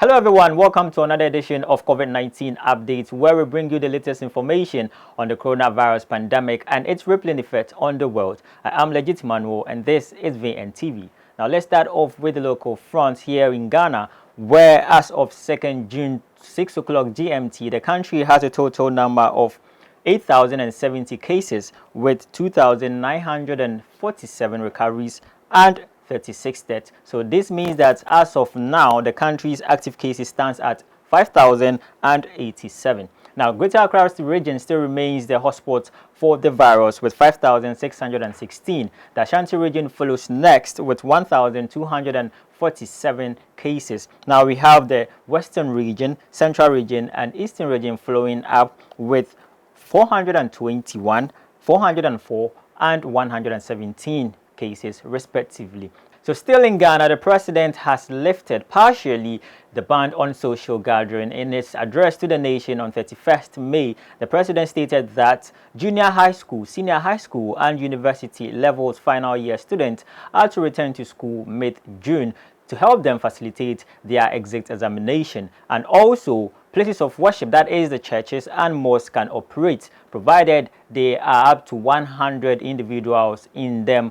Hello everyone, welcome to another edition of COVID-19 Updates, where we bring you the latest information on the coronavirus pandemic and its rippling effect on the world. I am Legit Manuel and this is VNTV. Now let's start off with the local front here in Ghana, where as of 2nd June 6 o'clock GMT, the country has a total number of 8,070 cases with 2,947 recoveries and 36 deaths. So this means that as of now, the country's active cases stands at 5,087. Now, Greater Accra region still remains the hotspot for the virus with 5,616. The Ashanti region follows next with 1,247 cases. Now we have the Western region, Central region, and Eastern region following up with 421, 404, and 117 cases respectively. So still in Ghana, the president has lifted partially the ban on social gathering. In his address to the nation on 31st May, the president stated that junior high school, senior high school, and university levels final year students are to return to school mid-June to help them facilitate their exit examination, and also places of worship, that is the churches and mosques, can operate provided they are up to 100 individuals in them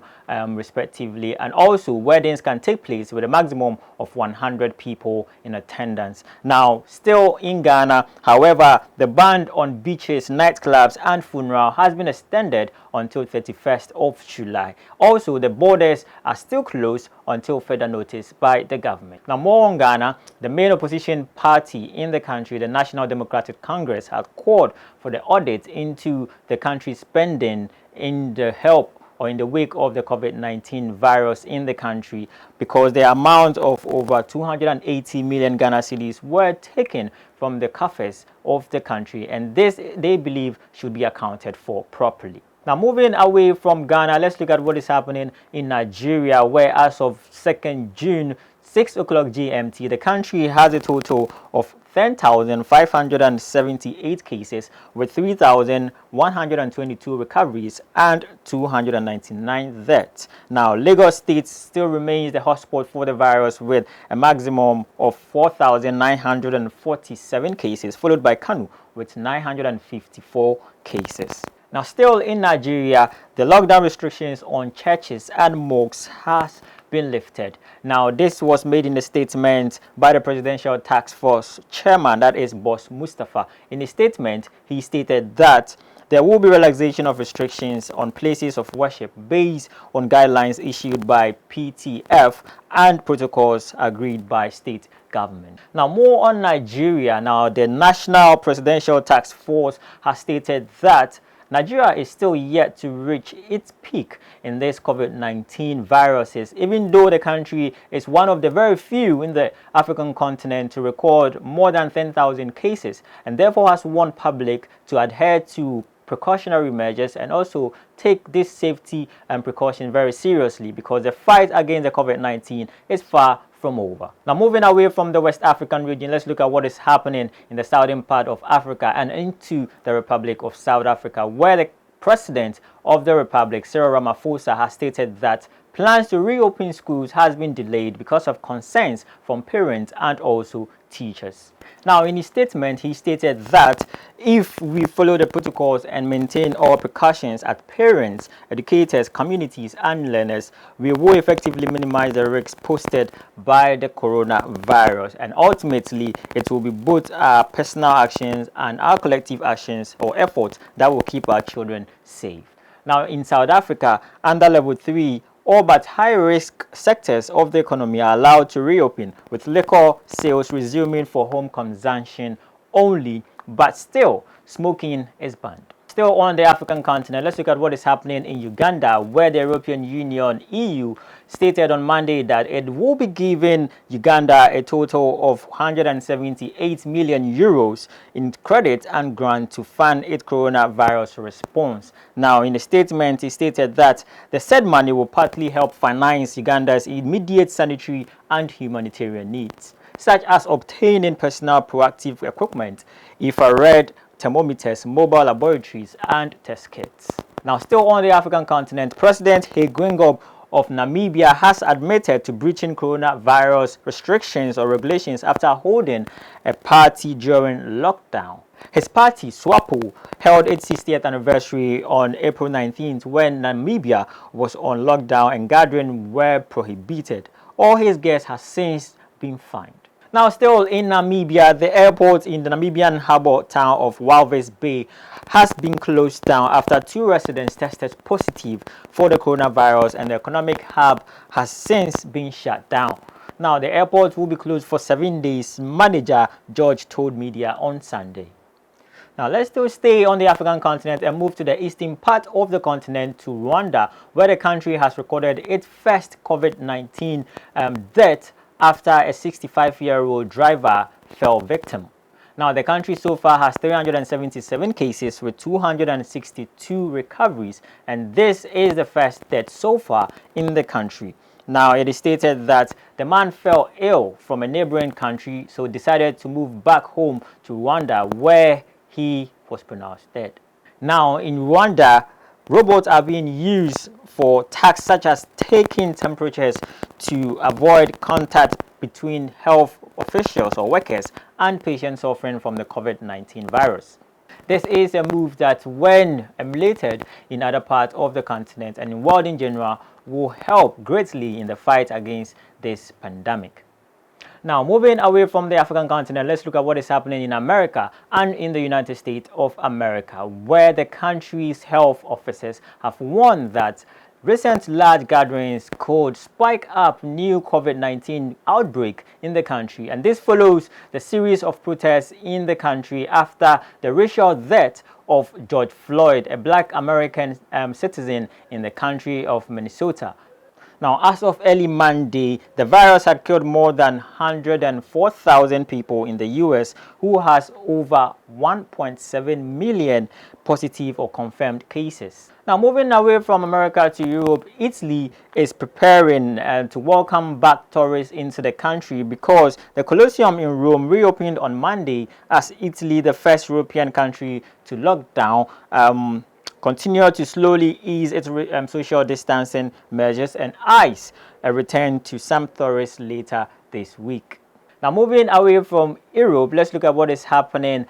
respectively, and also weddings can take place with a maximum of 100 people in attendance. Now still in Ghana, however, the ban on beaches, nightclubs, and funeral has been extended until 31st of July. Also, the borders are still closed until further notice by the government. Now more on Ghana, the main opposition party in the country, the National Democratic Congress, has called for the audit into the country's spending in the help or in the wake of the COVID-19 virus in the country, because the amount of over 280 million Ghana cedis were taken from the coffers of the country, and this they believe should be accounted for properly. Now moving away from Ghana, let's look at what is happening in Nigeria, where as of 2nd June 6 o'clock GMT, the country has a total of 10,578 cases with 3,122 recoveries and 299 deaths. Now, Lagos State still remains the hotspot for the virus with a maximum of 4,947 cases, followed by Kano with 954 cases. Now, still in Nigeria, the lockdown restrictions on churches and mosques has been lifted. Now, this was made in a statement by the Presidential Task Force Chairman, that is Boss Mustafa. In a statement, he stated that there will be relaxation of restrictions on places of worship based on guidelines issued by PTF and protocols agreed by state government. Now, more on Nigeria. Now, the National Presidential Task Force has stated that Nigeria is still yet to reach its peak in this COVID-19 viruses, even though the country is one of the very few in the African continent to record more than 10,000 cases, and therefore has warned public to adhere to precautionary measures and also take this safety and precaution very seriously, because the fight against the COVID-19 is far from over. Now moving away from the West African region, let's look at what is happening in the southern part of Africa and into the Republic of South Africa, where the President of the Republic, Cyril Ramaphosa, has stated that plans to reopen schools has been delayed because of concerns from parents and also teachers. Now, in his statement, he stated that if we follow the protocols and maintain all precautions as parents, educators, communities, and learners, we will effectively minimize the risks posted by the coronavirus. And ultimately, it will be both our personal actions and our collective actions or efforts that will keep our children safe. Now, in South Africa, under level 3, all but high-risk sectors of the economy are allowed to reopen, with liquor sales resuming for home consumption only, but still smoking is banned. Still on the African continent, let's look at what is happening in Uganda, where the European Union, EU, stated on Monday that it will be giving Uganda a total of 178 million euros in credit and grant to fund its coronavirus response. Now, in a statement, it stated that the said money will partly help finance Uganda's immediate sanitary and humanitarian needs, such as obtaining personal proactive equipment, infrared thermometers, mobile laboratories, and test kits. Now, still on the African continent, President Hage Geingob of Namibia has admitted to breaching coronavirus restrictions or regulations after holding a party during lockdown. His party, SWAPO, held its 60th anniversary on April 19th when Namibia was on lockdown and gatherings were prohibited. All his guests have since been fined. Now, still in Namibia, the airport in the Namibian harbour town of Walvis Bay has been closed down after 2 residents tested positive for the coronavirus, and the economic hub has since been shut down. Now, the airport will be closed for 7 days, Manager George told media on Sunday. Now, let's still stay on the African continent and move to the eastern part of the continent to Rwanda, where the country has recorded its first COVID-19 death after a 65-year-old driver fell victim. Now, the country so far has 377 cases with 262 recoveries, and this is the first death so far in the country. Now, it is stated that the man fell ill from a neighboring country, so decided to move back home to Rwanda, where he was pronounced dead. Now, in Rwanda, robots are being used for tasks such as taking temperatures to avoid contact between health officials or workers and patients suffering from the COVID-19 virus. This is a move that, when emulated in other parts of the continent and in the world in general, will help greatly in the fight against this pandemic. Now, moving away from the African continent, let's look at what is happening in America and in the United States of America, where the country's health officers have warned that recent large gatherings could spike up new COVID-19 outbreak in the country, and this follows the series of protests in the country after the racial death of George Floyd, a black American citizen in the country of Minnesota. Now, as of early Monday, the virus had killed more than 104,000 people in the U.S., who has over 1.7 million positive or confirmed cases. Now, moving away from America to Europe, Italy is preparing to welcome back tourists into the country because the Colosseum in Rome reopened on Monday as Italy, the first European country to lock down, continue to slowly ease its social distancing measures and eyes a return to some tourists later this week. Now, moving away from Europe, let's look at what is happening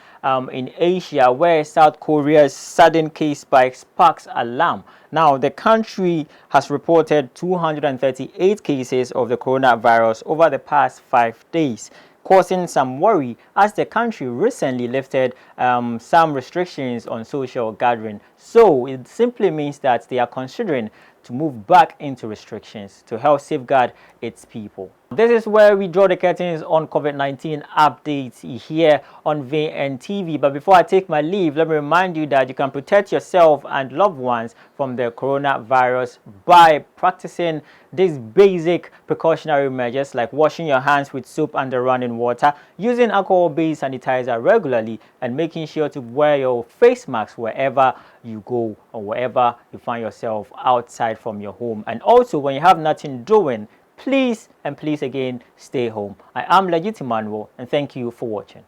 in Asia, where South Korea's sudden case spike sparks alarm. Now, the country has reported 238 cases of the coronavirus over the past 5 days, causing some worry as the country recently lifted some restrictions on social gathering. So it simply means that they are considering to move back into restrictions to help safeguard its people. This is where we draw the curtains on COVID-19 updates here on VNTV. But before I take my leave, let me remind you that you can protect yourself and loved ones from the coronavirus by practicing these basic precautionary measures like washing your hands with soap and running water, using alcohol-based sanitizer regularly, and making sure to wear your face mask wherever you go or wherever you find yourself outside from your home. And also, when you have nothing doing, please again, stay home. I am Legit Emmanuel, and thank you for watching.